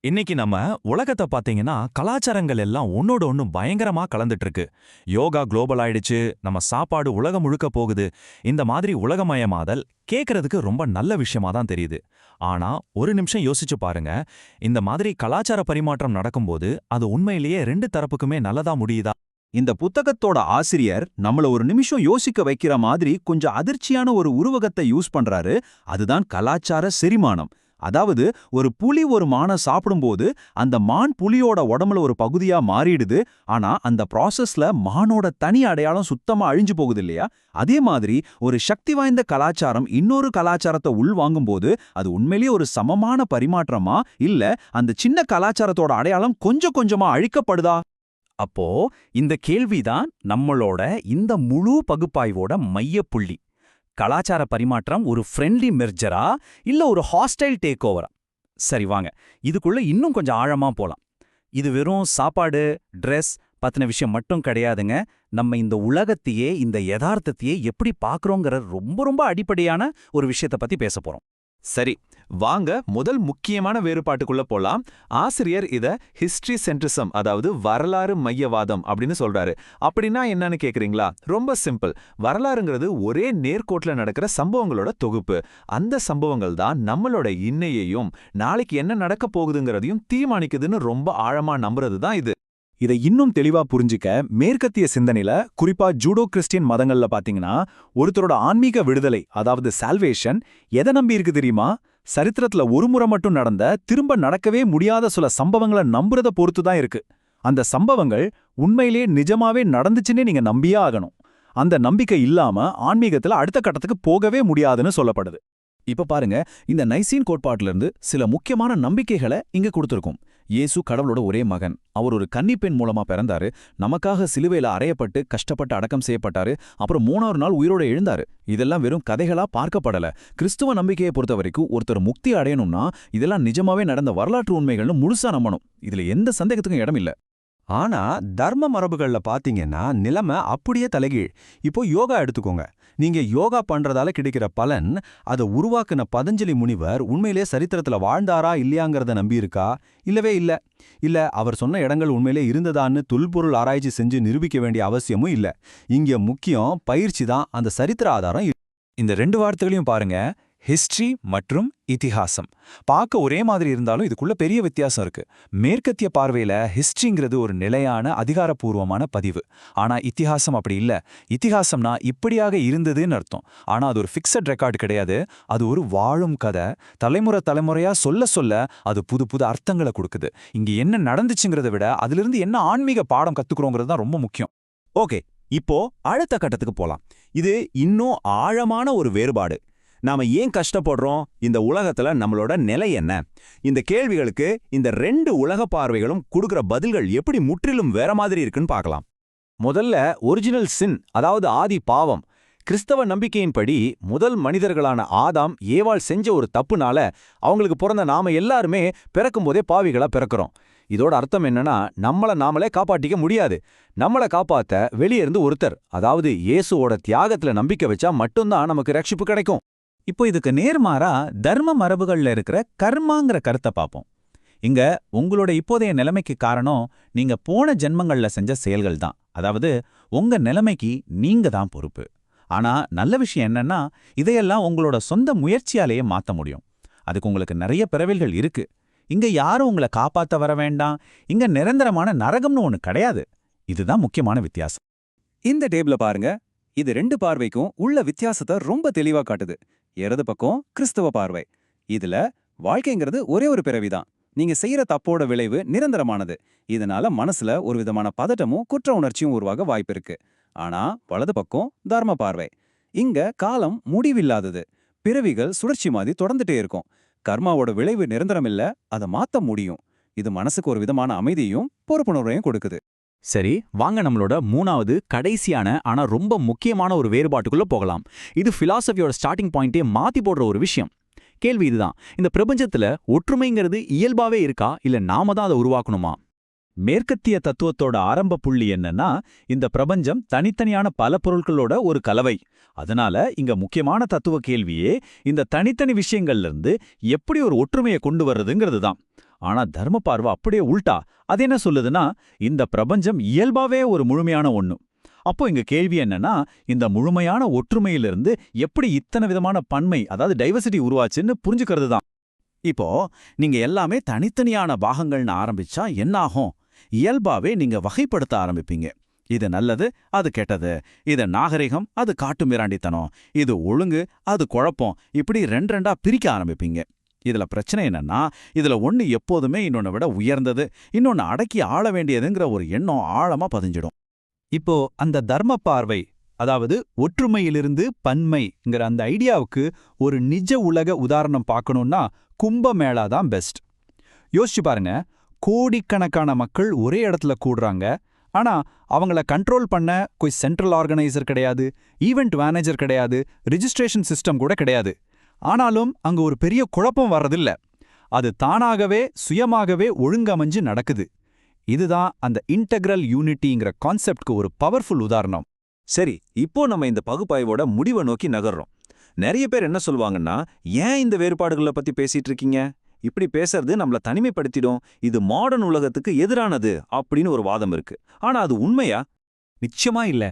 இன்னைக்கு நம்ம உலகத்தை பாத்தீங்கன்னா கலாச்சாரங்கள் எல்லாம் ஒன்னோட ஒண்ணு பயங்கரமா கலந்துட்டு இருக்கு. யோகா குளோபல் ஆயிடுச்சு, நம்ம சாப்பாடு உலகம் முழுக்க போகுது. இந்த மாதிரி உலகமயமாதல் கேக்குறதுக்கு ரொம்ப நல்ல விஷயமா தான் தெரியுது. ஆனா ஒரு நிமிஷம் யோசிச்சு பாருங்க, இந்த மாதிரி கலாச்சார பரிமாற்றம் நடக்கும்போது அது உண்மையிலேயே ரெண்டு தரப்புக்குமே நல்லதா முடியுதா? இந்த புத்தகத்தோட ஆசிரியர் நம்மள ஒரு நிமிஷம் யோசிக்க வைக்கிற மாதிரி கொஞ்சம் அதிர்ச்சியான ஒரு உருவகத்தை யூஸ் பண்றாரு. அதுதான் கலாச்சார செரிமானம். அதாவது ஒரு புலி ஒரு மானை சாப்பிடும்போது அந்த மான் புலியோட உடம்புல ஒரு பகுதியா மாறிடுது. ஆனா அந்த ப்ராசஸ்ல மானோட தனி அடையாளம் சுத்தமா அழிஞ்சு போகுது இல்லையா? அதே மாதிரி ஒரு சக்தி வாய்ந்த கலாச்சாரம் இன்னொரு கலாச்சாரத்தை உள்வாங்கும்போது அது உண்மையிலேயே ஒரு சமமான பரிமாற்றமா, இல்ல அந்த சின்ன கலாச்சாரத்தோட அடையாளம் கொஞ்சம் கொஞ்சமா அழிக்கப்படுதா? அப்போ இந்த கேள்விதான் நம்மளோட இந்த முழு பகுப்பாய்வோட மையப்புள்ளி. கலாச்சார பரிமாற்றம் ஒரு ஃப்ரெண்ட்லி மெர்ஜரா இல்ல ஒரு ஹாஸ்டைல் டேக் ஓவரா? சரி வாங்க, இதுக்குள்ள இன்னும் கொஞ்சம் ஆழமா போலாம். இது வெறும் சாப்பாடு, ட்ரெஸ் பத்தின விஷயம் மட்டும் கிடையாதுங்க. நம்ம இந்த உலகத்தையே, இந்த யதார்த்தத்தையே எப்படி பார்க்கறோங்கிற ரொம்ப ரொம்ப அடிப்படையான ஒரு விஷயத்தை பத்தி பேச போறோம். சரி, வாங்க முதல் முக்கியமான வேறுபாட்டுக்குள்ள போலாம். ஆசிரியர் இத ஹிஸ்டரி சென்ட்ரிசம், அதாவது வரலாறு மையவாதம் அப்படின்னு சொல்றாரு. அப்படின்னா என்னன்னு கேக்குறீங்களா? ரொம்ப சிம்பிள். வரலாறுங்கிறது ஒரே நேர்கோட்டுல நடக்கிற சம்பவங்களோட தொகுப்பு. அந்த சம்பவங்கள் தான் நம்மளோட இன்னையையும் நாளைக்கு என்ன நடக்க போகுதுங்கிறதையும் தீர்மானிக்குதுன்னு ரொம்ப ஆழமா நம்புறது தான் இது. இதை இன்னும் தெளிவா புரிஞ்சிக்க மேற்கத்திய சிந்தனையில, குறிப்பா ஜூடோ கிறிஸ்டியன் மதங்கள்ல பாத்தீங்கன்னா, ஒருத்தரோட ஆன்மீக விடுதலை, அதாவது சால்வேஷன் எதை நம்பி இருக்கு தெரியுமா? சரித்திரத்துல ஒரு முறை மட்டும் நடந்த, திரும்ப நடக்கவே முடியாத சில சம்பவங்களை நம்புறத பொறுத்து தான் இருக்கு. அந்த சம்பவங்கள் உண்மையிலேயே நிஜமாவே நடந்துச்சுன்னே நீங்க நம்பியே ஆகணும். அந்த நம்பிக்கை இல்லாம ஆன்மீகத்துல அடுத்த கட்டத்துக்கு போகவே முடியாதுன்னு சொல்லப்படுது. இப்ப பாருங்க, இந்த நைசீன் கோட்பாட்டுல இருந்து சில முக்கியமான நம்பிக்கைகளை இங்க கொடுத்திருக்கும். இயேசு கடவுளோட ஒரே மகன். அவர் ஒரு கன்னிப்பெண் மூலமா பிறந்தாரு. நமக்காக சிலுவையில அறையப்பட்டு கஷ்டப்பட்டு அடக்கம் செய்யப்பட்டாரு. அப்புறம் 3ஆவது நாள் உயிரோட எழுந்தாரு. இதெல்லாம் வெறும் கதைகளா பார்க்கப்படல. கிறிஸ்துவ நம்பிக்கையை பொறுத்த வரைக்கும் ஒருத்தர் முக்தி அடையணும்னா இதெல்லாம் நிஜமாவே நடந்த வரலாற்று உண்மைகள்னு முழுசா நம்பணும். இதுல எந்த சந்தேகத்துக்கும் இடம் இல்ல. ஆனா தர்ம மரபுகள்ல பாத்தீங்கன்னா நிலைமை அப்படியே தலைகீழ். இப்போ யோகா எடுத்துக்கோங்க. நீங்க யோகா பண்றதால கிடைக்கிற பலன், அதை உருவாக்குன பதஞ்சலி முனிவர் உண்மையிலே சரித்திரத்துல வாழ்ந்தாரா இல்லையாங்கிறத நம்பியிருக்கா? இல்லவே இல்ல. இல்ல அவர் சொன்ன இடங்கள் உண்மையிலே இருந்ததான்னு தொல்பொருள் ஆராய்ச்சி செஞ்சு நிரூபிக்க வேண்டிய அவசியமும் இல்ல. இங்க முக்கியம் பயிற்சி தான், அந்த சரித்திர ஆதாரம். இந்த ரெண்டு வார்த்தைகளையும் பாருங்க, ஹிஸ்டரி மற்றும் இதிஹாசம். பார்க்க ஒரே மாதிரி இருந்தாலும் இதுக்குள்ள பெரிய வித்தியாசம் இருக்கு. மேற்கத்திய பார்வையில ஹிஸ்டரிங்கிறது ஒரு நிலையான அதிகாரப்பூர்வமான பதிவு. ஆனா இத்திஹாசம் அப்படி இல்ல. இத்திஹாசம்னா இப்படியாக இருந்ததுன்னு அர்த்தம். ஆனா அது ஒரு ஃபிக்ஸட் ரெக்கார்டு கிடையாது. அது ஒரு வாழும் கதை. தலைமுறை தலைமுறையா சொல்ல சொல்ல அது புது புது அர்த்தங்களை கொடுக்குது. இங்க என்ன நடந்துச்சுங்கிறத விட அதிலிருந்து என்ன ஆன்மீக பாடம் கத்துக்கிறோங்கிறது தான் ரொம்ப முக்கியம். ஓகே, இப்போ அடுத்த கட்டத்துக்கு போலாம். இது இன்னும் ஆழமான ஒரு வேறுபாடு. நாம ஏன் கஷ்டப்படுறோம்? இந்த உலகத்துல நம்மளோட நிலை என்ன? இந்த கேள்விகளுக்கு இந்த ரெண்டு உலக பார்வைகளும் கொடுக்கிற பதில்கள் எப்படி முற்றிலும் வேற மாதிரி இருக்குன்னு பார்க்கலாம். முதல்ல ஒரிஜினல் சின், அதாவது ஆதி பாவம். கிறிஸ்தவ நம்பிக்கையின்படி முதல் மனிதர்களான ஆதாம் ஏவாள் செஞ்ச ஒரு தப்புனால அவங்களுக்கு பிறந்த நாம எல்லாருமே பிறக்கும்போதே பாவிகளா பிறக்கிறோம். இதோட அர்த்தம் என்னன்னா, நம்மள நாமளே காப்பாற்றிக்க முடியாது. நம்மளை காப்பாத்த வெளியே இருந்து ஒருத்தர், அதாவது இயேசுவோட தியாகத்துல நம்பிக்கை வச்சா மட்டும்தான் நமக்கு ரட்சிப்பு கிடைக்கும். இப்போ இதுக்கு நேர்மாறா தர்ம மரபுகள்ல இருக்கிற கர்மாங்கிற கருத்தை பார்ப்போம். இங்க உங்களோட இப்போதைய நிலைமைக்கு காரணம் நீங்க போன ஜென்மங்கள்ல செஞ்ச செயல்கள் தான். அதாவது உங்க நிலைமைக்கு நீங்க தான் பொறுப்பு. ஆனா நல்ல விஷயம் என்னன்னா, இதையெல்லாம் உங்களோட சொந்த முயற்சியாலேயே மாத்த முடியும். அதுக்கு உங்களுக்கு நிறைய பிறவில்கள் இருக்கு. இங்க யாரும் உங்களை காப்பாத்த வர வேண்டாம். இங்க நிரந்தரமான நரகம்னு ஒண்ணு கிடையாது. இதுதான் முக்கியமான வித்தியாசம். இந்த டேபிள பாருங்க. இது ரெண்டு பார்வைக்கும் உள்ள வித்தியாசத்தை ரொம்ப தெளிவா காட்டுது. இடது பக்கம் கிறிஸ்தவ பார்வை. இதுல வாழ்க்கைங்கிறது ஒரே ஒரு பிறவிதான். நீங்க செய்யற தப்போட விளைவு நிரந்தரமானது. இதனால மனசுல ஒரு விதமான பதட்டமும் குற்ற உணர்ச்சியும் உருவாக வாய்ப்பு இருக்கு. ஆனா வலது பக்கம் தர்ம பார்வை. இங்க காலம் முடிவில்லாதது. பிறவிகள் சுழற்சி மாதிரி தொடர்ந்துட்டே இருக்கும். கர்மாவோட விளைவு நிரந்தரம் இல்ல, அதை மாத்த முடியும். இது மனசுக்கு ஒரு விதமான அமைதியும் பொறுப்புணர்வையும் கொடுக்குது. சரி வாங்க, நம்மளோட மூணாவது கடைசியான ஆனா ரொம்ப முக்கியமான ஒரு வேறுபாட்டுக்குள்ள போகலாம். இது பிலாசபியோட ஸ்டார்டிங் பாயிண்டே மாத்தி போடுற ஒரு விஷயம். கேள்வி இதுதான்: இந்த பிரபஞ்சத்துல ஒற்றுமைங்கிறது இயல்பாவே இருக்கா, இல்ல நாம தான் அதை உருவாக்கணுமா? மேற்கத்திய தத்துவத்தோட ஆரம்ப புள்ளி என்னன்னா, இந்த பிரபஞ்சம் தனித்தனியான பல பொருட்களோட ஒரு கலவை. அதனால இங்க முக்கியமான தத்துவ கேள்வியே இந்த தனித்தனி விஷயங்கள்ல இருந்து எப்படி ஒரு ஒற்றுமையை கொண்டு வர்றதுங்கிறது தான். ஆனா தர்ம பார்வை அப்படியே உல்டா. அது என்ன சொல்லுதுன்னா, இந்த பிரபஞ்சம் இயல்பாவே ஒரு முழுமையான ஒண்ணு. அப்போ இங்க கேள்வி என்னன்னா, இந்த முழுமையான ஒற்றுமையிலிருந்து எப்படி இத்தனை விதமான பன்மை, அதாவது டைவர்சிட்டி உருவாச்சுன்னு புரிஞ்சுக்கிறது தான். இப்போ நீங்க எல்லாமே தனித்தனியான பாகங்கள்னு ஆரம்பிச்சா என்ன ஆகும்? இயல்பாவே நீங்க வகைப்படுத்த ஆரம்பிப்பீங்க. இது நல்லது, அது கெட்டது. இது நாகரிகம், அது காட்டுமிராண்டித்தனம். இது ஒழுங்கு, அது குழப்பம். இப்படி ரெண்டா பிரிக்க ஆரம்பிப்பீங்க. இதுல பிரச்சனை என்னன்னா, இதுல ஒண்ணு எப்போதுமே இன்னொன்னு விட உயர்ந்தது, இன்னொன்னு அடக்கி ஆள வேண்டியதுங்கிற ஒரு எண்ணம் ஆழமா பதிஞ்சிடும். இப்போ அந்த தர்ம பார்வை, அதாவது ஒற்றுமையிலிருந்து பன்மைங்கிற அந்த ஐடியாவுக்கு ஒரு நிஜ உலக உதாரணம் பார்க்கணும்னா கும்பமேளா தான் பெஸ்ட். யோசிச்சு பாருங்க, கோடிக்கணக்கான மக்கள் ஒரே இடத்துல கூடுறாங்க. ஆனா அவங்கள கண்ட்ரோல் பண்ண કોઈ சென்ட்ரல் ஆர்கனைசர் கிடையாது, ஈவெண்ட் மேனேஜர் கிடையாது, ரிஜிஸ்ட்ரேஷன் சிஸ்டம் கூட கிடையாது. ஆனாலும் அங்க ஒரு பெரிய குழப்பம் வர்றதில்ல. அது தானாகவே சுயமாகவே ஒழுங்கமைஞ்சு நடக்குது. இதுதான் அந்த இன்டெக்ரல் யூனிட்டிங்கிற கான்செப்ட்க்கு ஒரு பவர்ஃபுல் உதாரணம். சரி, இப்போ நம்ம இந்த பகுப்பாய்வோட முடிவை நோக்கி நகர்றோம். நிறைய பேர் என்ன சொல்லுவாங்கன்னா, ஏன் இந்த வேறுபாடுகளை பத்தி பேசிட்டு இருக்கீங்க? இப்படி பேசுறது நம்மள தனிமைப்படுத்திடும், இது மாடர்ன் உலகத்துக்கு எதிரானது அப்படின்னு ஒரு வாதம் இருக்கு. ஆனா அது உண்மையா? நிச்சயமா இல்ல.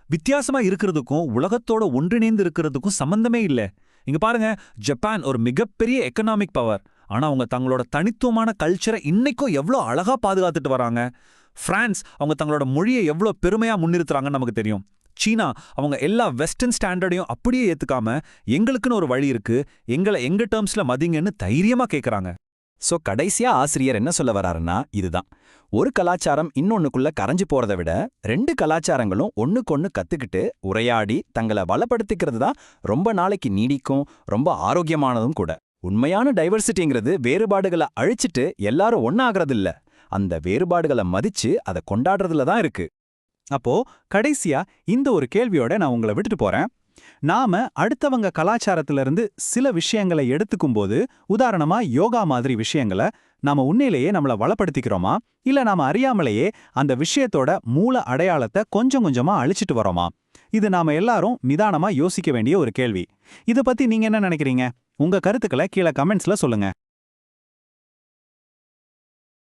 வித்தியாசமா இருக்கிறதுக்கும் உலகத்தோட ஒன்றிணைந்து இருக்கிறதுக்கும் சம்பந்தமே இல்ல. இங்க பாருங்க, ஜப்பான் ஒரு மிகப்பெரிய எக்கனாமிக் பவர். ஆனா அவங்க தங்களோட தனித்துவமான கல்ச்சரை இன்னைக்கும் எவ்வளோ அழகா பாதுகாத்துட்டு வராங்க. பிரான்ஸ் அவங்க தங்களோட மொழியை எவ்வளோ பெருமையா முன்னிறுத்துறாங்கன்னு நமக்கு தெரியும். சீனா அவங்க எல்லா வெஸ்டர்ன் ஸ்டாண்டர்டையும் அப்படியே ஏத்துக்காம எங்களுக்குன்னு ஒரு வழி இருக்கு, எங்களை எங்க டேர்ம்ஸ்ல மதிங்கன்னு தைரியமா கேக்குறாங்க. சோ கடைசியா ஆசிரியர் என்ன சொல்ல வராருன்னா இதுதான். ஒரு கலாச்சாரம் இன்னொன்னுக்குள்ள கரைஞ்சு போறதை விட 2 கலாச்சாரங்களும் ஒண்ணுக்கொன்னு கத்துக்கிட்டு உரையாடி தங்களை வளப்படுத்திக்கிறது தான் ரொம்ப நாளைக்கு நீடிக்கும், ரொம்ப ஆரோக்கியமானதும் கூட. உண்மையான டைவர்சிட்டிங்கிறது வேறுபாடுகளை அழிச்சிட்டு எல்லாரும் ஒன்னாகிறது இல்ல, அந்த வேறுபாடுகளை மதிச்சு அதை கொண்டாடுறதுல தான் இருக்கு. அப்போ கடைசியா இந்த ஒரு கேள்வியோட நான் உங்களை விட்டுட்டு போறேன். நாம அடுத்தவங்க கலாச்சாரத்திலிருந்து சில விஷயங்களை எடுத்துக்கும்போது, உதாரணமா யோகா மாதிரி விஷயங்களை, நாம உண்மையிலேயே நம்மள வளப்படுத்திக்கிறோமா, இல்ல நாம அறியாமலேயே அந்த விஷயத்தோட மூல அடையாளத்தை கொஞ்சம் கொஞ்சமா அழிச்சிட்டு வரோமா? இது நாம எல்லாரும் நிதானமா யோசிக்க வேண்டிய ஒரு கேள்வி. இத பத்தி நீங்க என்ன நினைக்கிறீங்க? உங்க கருத்துக்களை கீழே கமெண்ட்ஸ்ல சொல்லுங்க.